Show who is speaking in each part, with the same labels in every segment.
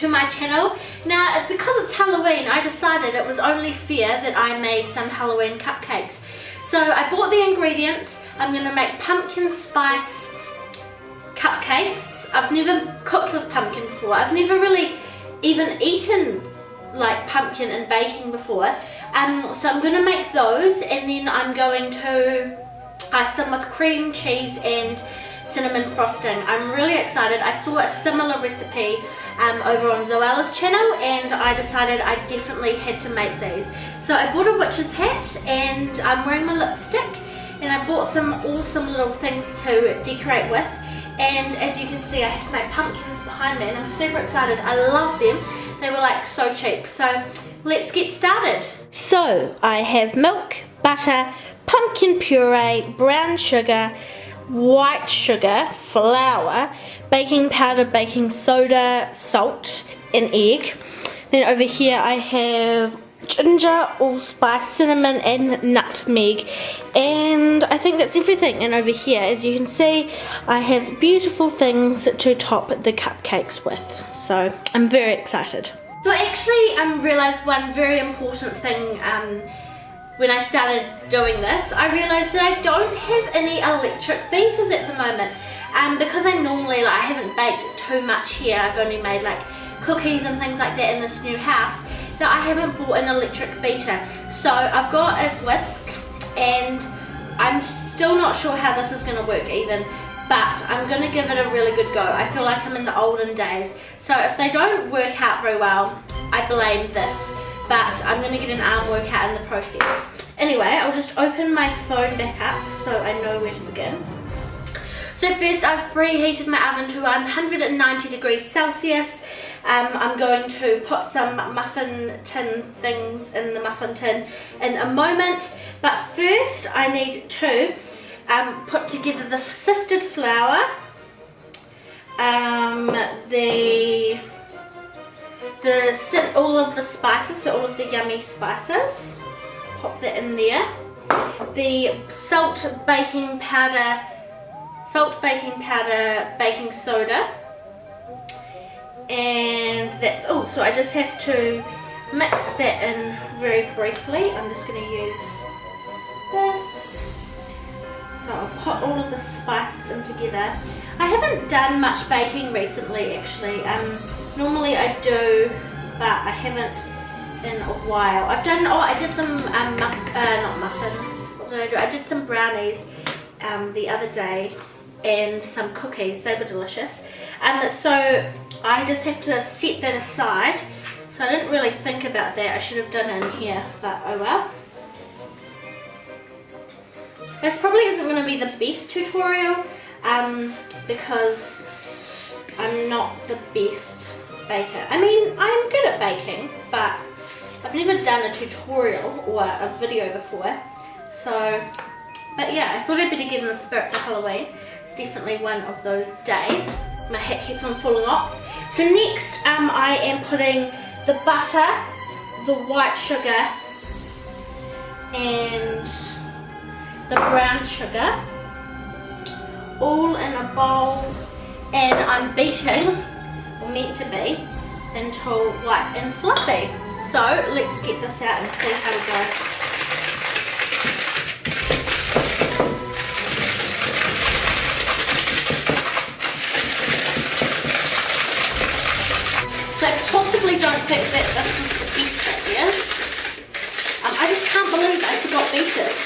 Speaker 1: to my channel. Now, because it's Halloween, I decided it was only fair that I made some Halloween cupcakes. So I bought the ingredients. I'm going to make pumpkin spice cupcakes. I've never cooked with pumpkin before. I've never really even eaten like pumpkin and baking before. So I'm going to make those, and then I'm going to ice them with cream cheese and cinnamon frosting. I'm really excited. I saw a similar recipe over on Zoella's channel, and I decided I definitely had to make these. So I bought a witch's hat, and I'm wearing my lipstick, and I bought some awesome little things to decorate with. And as you can see, I have my pumpkins behind me, and I'm super excited. I love them. They were like so cheap. So let's get started. So I have milk, butter, pumpkin puree, brown sugar, white sugar, flour, baking powder, baking soda, salt, and egg. Then over here I have ginger, allspice, cinnamon, and nutmeg, and I think that's everything. And over here, as you can see, I have beautiful things to top the cupcakes with, so I'm very excited. So I actually realised one very important thing when I started doing this. I realised that I don't have any electric beaters at the moment, because I normally, I haven't baked too much here. I've only made like cookies and things like that in this new house, that I haven't bought an electric beater. So I've got a whisk, and I'm still not sure how this is going to work even, but I'm going to give it a really good go. I feel like I'm in the olden days, so if they don't work out very well, I blame this, but I'm going to get an arm workout in the process. Anyway, I'll just open my phone back up so I know where to begin. So first, I've preheated my oven to 190 degrees Celsius. I'm going to put some muffin tin things in the muffin tin in a moment, but first I need to put together the sifted flour, all of the spices, so all of the yummy spices, pop that in there, the salt, baking powder, baking soda, and that's all. So I just have to mix that in very briefly. I'm just going to use this. So I'll put all of the spices in together. I haven't done much baking recently actually. Normally I do, but I haven't in a while. I've done, I did some not muffins. What did I do? I did some brownies the other day, and some cookies. They were delicious. So I just have to set that aside. So I didn't really think about that. I should have done it in here, but oh well. This probably isn't going to be the best tutorial because I'm not the best baker. I mean, I'm good at baking, but I've never done a tutorial or a video before. So, but yeah, I thought I'd better get in the spirit for Halloween. It's definitely one of those days. My hat keeps on falling off. So next, I am putting the butter, the white sugar, and the brown sugar all in a bowl, and I'm beating, or meant to be, until white and fluffy. So let's get this out and see how we go. So I possibly don't think that this is the best idea. I just can't believe I forgot beaters.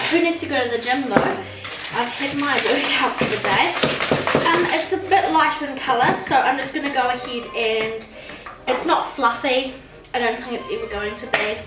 Speaker 1: Who needs to go to the gym though? I've had my workout for the day. It's a bit lighter in colour, so I'm just going to go ahead, and it's not fluffy. I don't think it's ever going to be.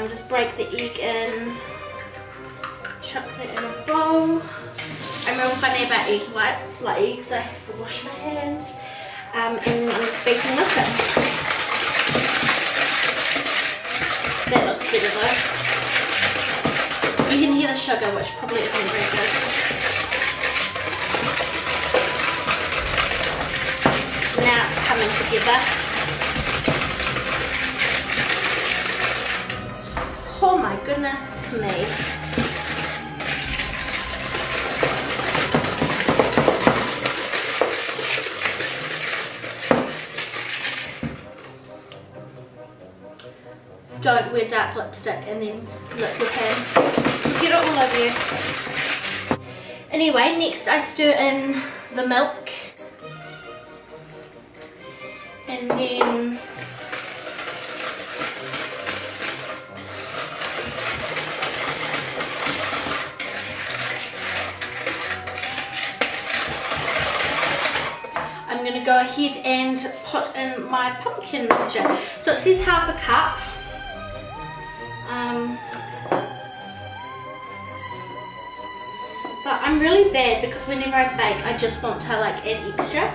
Speaker 1: Just break the egg in, chuck that in a bowl. I'm real funny about egg whites, like eggs, I have to wash my hands. And then I'm just beating this in. That looks better though. You can hear the sugar, which probably isn't very good. Now it's coming together. Oh my goodness me. don't wear dark lipstick and then lick your hands. You'll get it all over you. Anyway, next I stir in the milk. And then I'm going to go ahead and put in my pumpkin mixture. So it says half a cup. But I'm really bad because whenever I bake I just want to like add extra.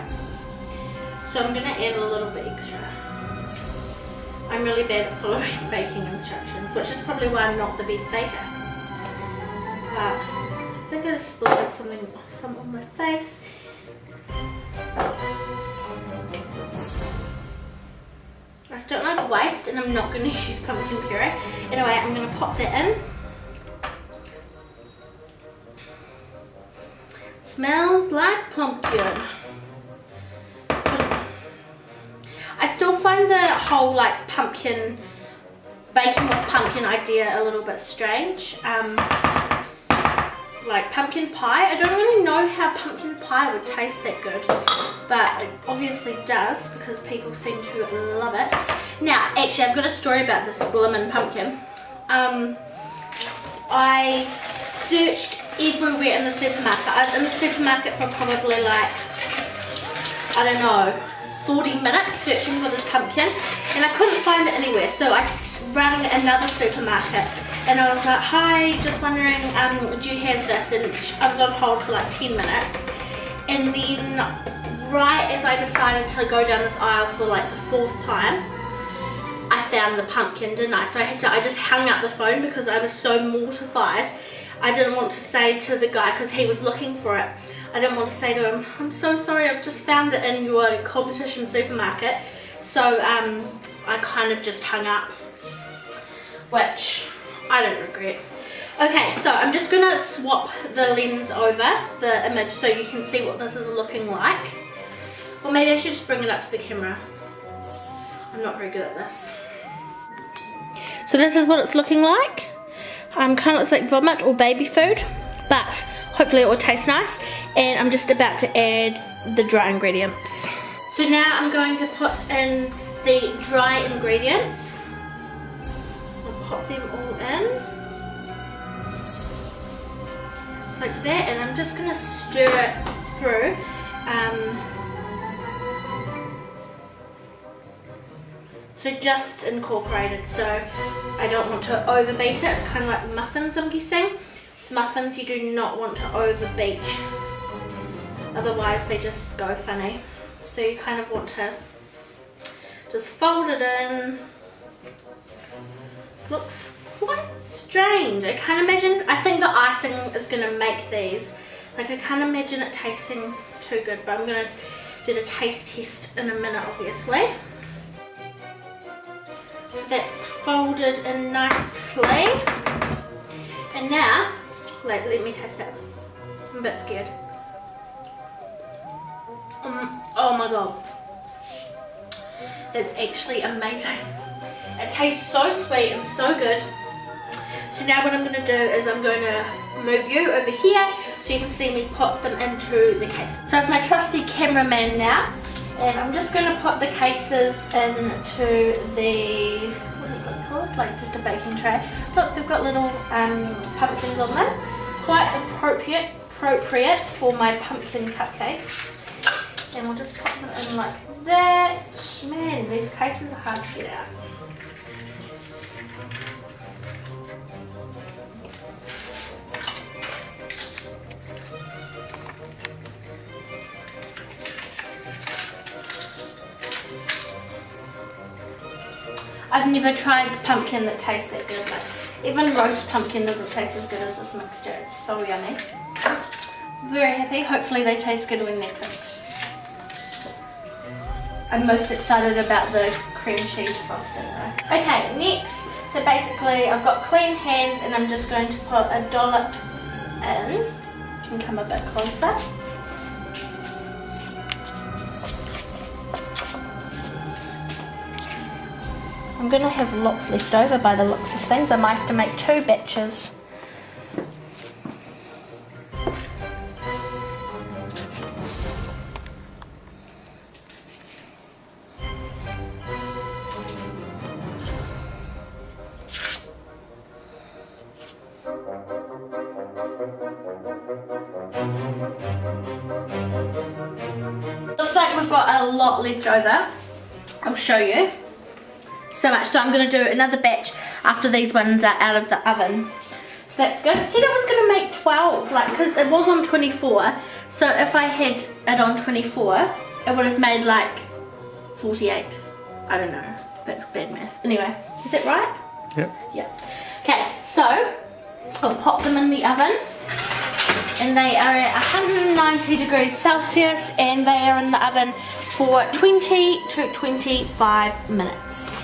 Speaker 1: So I'm going to add a little bit extra. I'm really bad at following baking instructions, which is probably why I'm not the best baker. But I think I just spilled some on my face. I just don't like waste and I'm not going to use pumpkin puree. Anyway, I'm going to pop that in. Smells like pumpkin. I still find the whole like pumpkin, baking with pumpkin idea a little bit strange. Like pumpkin pie, I don't really know how pumpkin pie would taste that good, but it obviously does because people seem to love it. Now, actually I've got a story about this bloomin' pumpkin. I searched everywhere in the supermarket. I was in the supermarket for probably like, I don't know, 40 minutes searching for this pumpkin and I couldn't find it anywhere, so I rang another supermarket and I was like, hi, just wondering, do you have this? And I was on hold for like 10 minutes and then right as I decided to go down this aisle for like the 4th time, I found the pumpkin, didn't I? So I just hung up the phone because I was so mortified. I didn't want to say to the guy, because he was looking for it, I didn't want to say to him, I'm so sorry, I've just found it in your competition supermarket. So I kind of just hung up, which I don't regret. Okay, so I'm just going to swap the lens over the image so you can see what this is looking like. Or maybe I should just bring it up to the camera. I'm not very good at this. So this is what it's looking like. Kind of looks like vomit or baby food, but hopefully it will taste nice. And I'm just about to add the dry ingredients. So now I'm going to put in the dry ingredients. I'll pop them all in. It's like that, and I'm just going to stir it through. So just incorporated, so I don't want to overbeat it. It's kind of like muffins, I'm guessing. Muffins you do not want to overbeat, otherwise they just go funny. So you kind of want to just fold it in. Looks quite strange. I can't imagine, I think the icing is going to make these. Like I can't imagine it tasting too good, but I'm going to do the taste test in a minute obviously. That's folded in nicely. And now, let me taste it. I'm a bit scared. Oh my god. It's actually amazing. It tastes so sweet and so good. So now what I'm going to do is I'm going to move you over here so you can see me put them into the case. So I have my trusty cameraman now. And I'm just going to put the cases into the, what is it called? Like just a baking tray. Look, they've got little pumpkins on them. Quite appropriate for my pumpkin cupcakes. And we'll just put them in like that. Man, these cases are hard to get out. I've never tried pumpkin that tastes that good. Like, even roast pumpkin doesn't taste as good as this mixture. It's so yummy. Very happy. Hopefully they taste good when they're cooked. I'm most excited about the cream cheese frosting though. Okay, next. So basically I've got clean hands and I'm just going to put a dollop in. You can come a bit closer. I'm going to have lots left over by the looks of things. I might have to make 2 batches. Looks like we've got a lot left over. I'll show you. So much. So I'm going to do another batch after these ones are out of the oven. That's good. It said I was going to make 12, like, because it was on 24. So if I had it on 24, it would have made like 48. I don't know. That's bad math. Anyway, is it right?
Speaker 2: Yep.
Speaker 1: Yeah. Okay, so I'll pop them in the oven. And they are at 190 degrees Celsius, and they are in the oven for 20 to 25 minutes.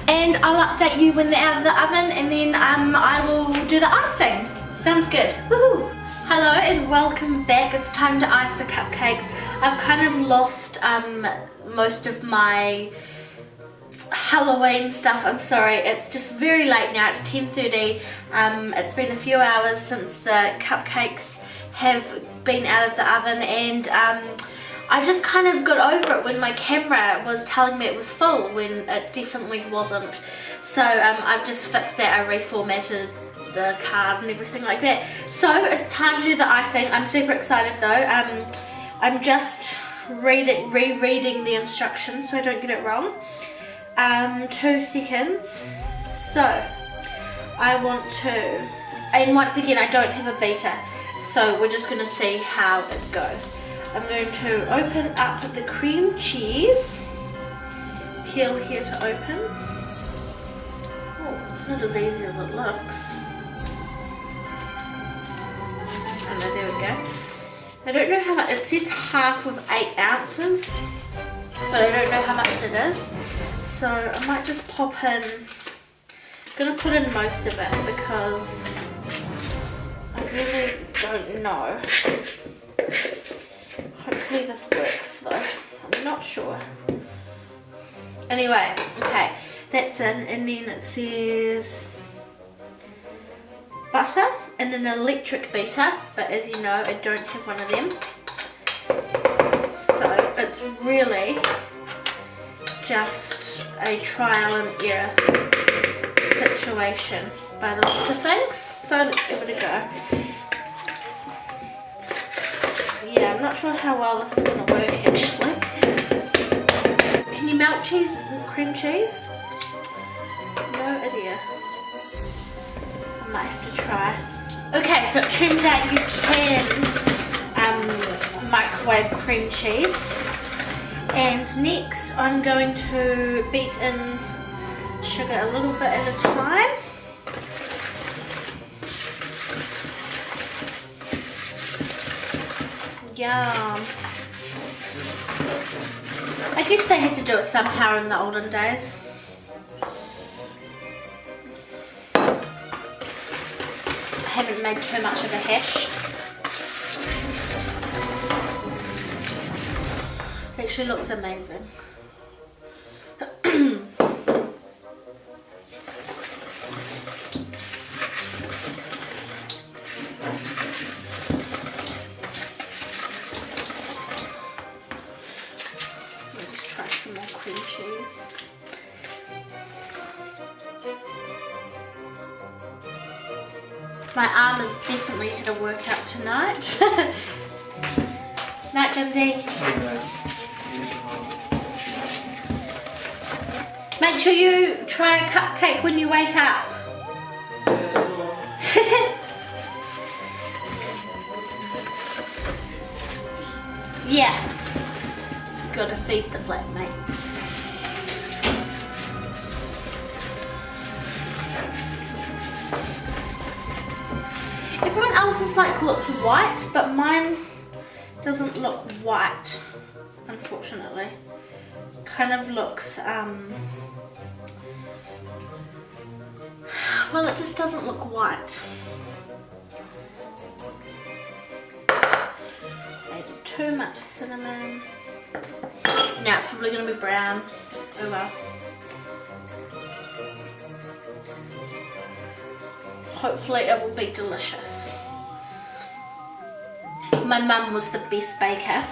Speaker 1: And I'll update you when they're out of the oven, and then I will do the icing. Sounds good. Woohoo! Hello and welcome back. It's time to ice the cupcakes. I've kind of lost most of my Halloween stuff. I'm sorry, it's just very late now. It's 10:30. It's been a few hours since the cupcakes have been out of the oven, and I just kind of got over it when my camera was telling me it was full when it definitely wasn't. So I've just fixed that. I reformatted the card and everything like that. So it's time to do the icing. I'm super excited though. I'm just rereading the instructions so I don't get it wrong. 2 seconds. So I want to, and once again I don't have a beater, so we're just going to see how it goes. I'm going to open up the cream cheese. Peel here to open. Oh, it's not as easy as it looks. Oh no, there we go. I don't know how much, it says half of 8 ounces, but I don't know how much it is. So I might just pop in, I'm going to put in most of it because I really don't know. Hopefully this works though, I'm not sure. Anyway, okay, that's in, and then it says butter and an electric beater, but as you know I don't have one of them. So it's really just a trial and error situation by the looks of things. So let's give it a go. Yeah, I'm not sure how well this is going to work actually. Can you melt cheese and cream cheese? No idea. I might have to try. Okay, so it turns out you can microwave cream cheese. And next I'm going to beat in sugar a little bit at a time. Yum. I guess they had to do it somehow in the olden days. I haven't made too much of a hash. It actually looks amazing. Let's try some more cream cheese. My arm has definitely had a workout tonight. Night, Dundee. Make sure you try a cupcake when you wake up. Yeah. Gotta feed the flatmates. Everyone else's looks white, but mine doesn't look white, unfortunately. Kind of looks well, it just doesn't look white. Maybe too much cinnamon. Now it's probably going to be brown. Oh well. Hopefully it will be delicious. My mum was the best baker.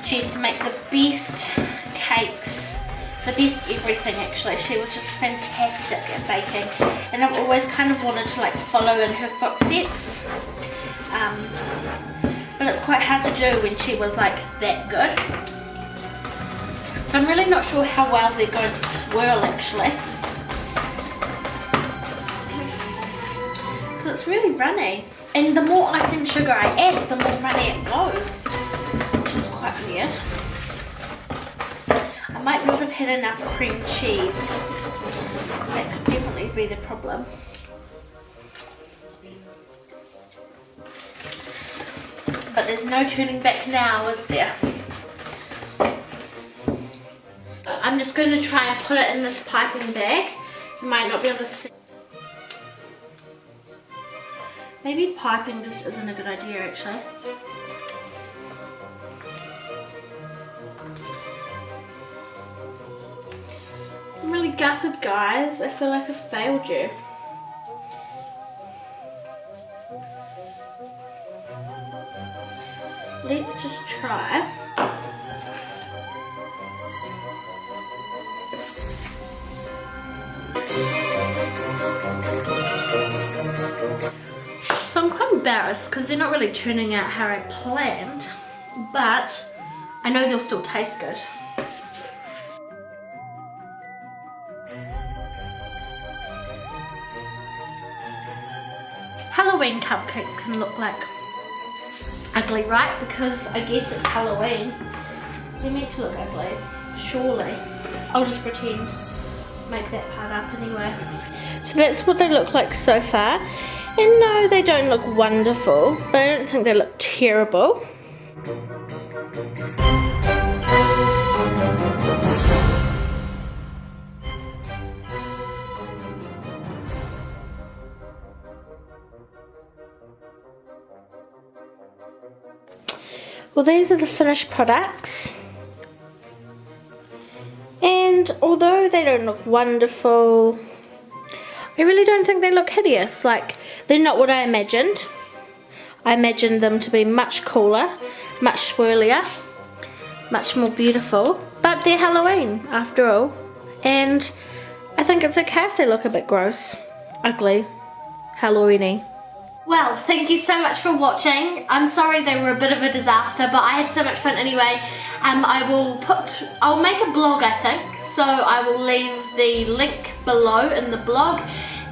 Speaker 1: She used to make the best cakes, the best everything actually. She was just fantastic at baking, and I've always kind of wanted to like follow in her footsteps. But it's quite hard to do when she was like that good. So I'm really not sure how well they're going to swirl actually. Because it's really runny. And the more icing sugar I add, the more runny it goes. Which is quite weird. I might not have had enough cream cheese. That could definitely be the problem. But there's no turning back now, is there? I'm just going to try and put it in this piping bag. You might not be able to see. Maybe piping just isn't a good idea actually. I'm really gutted, guys. I feel like I failed you. Let's just try. So I'm quite embarrassed because they're not really turning out how I planned, but I know they'll still taste good. Halloween cupcake can look like ugly, right? Because I guess it's Halloween. They're meant to look ugly, surely. I'll just pretend, make that part up anyway. So that's what they look like so far. And no, they don't look wonderful, but I don't think they look terrible. Well, these are the finished products. And although they don't look wonderful, I really don't think they look hideous. Like, they're not what I imagined. I imagined them to be much cooler, much swirlier, much more beautiful. But they're Halloween, after all. And I think it's okay if they look a bit gross, ugly, Halloween-y. Well, thank you so much for watching. I'm sorry they were a bit of a disaster, but I had so much fun anyway. I'll make a blog, I think. So I will leave the link below in the blog,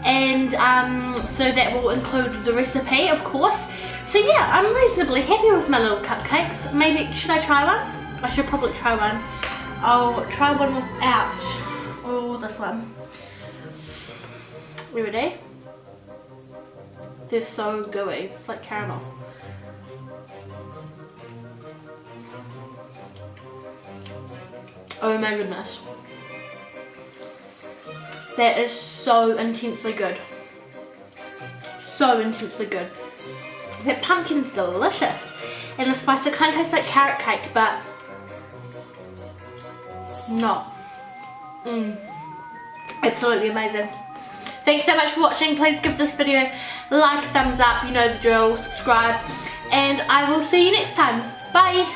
Speaker 1: and so that will include the recipe, of course. So yeah, I'm reasonably happy with my little cupcakes. Maybe, should I try one? I should probably try one. I'll try one without, oh, this one. You ready? They're so gooey, it's like caramel. Oh my goodness. That is so intensely good. So intensely good. That pumpkin's delicious. And the spice, it kind of tastes like carrot cake, but not. Absolutely amazing. Thanks so much for watching. Please give this video a like, thumbs up, you know the drill, subscribe, and I will see you next time. Bye!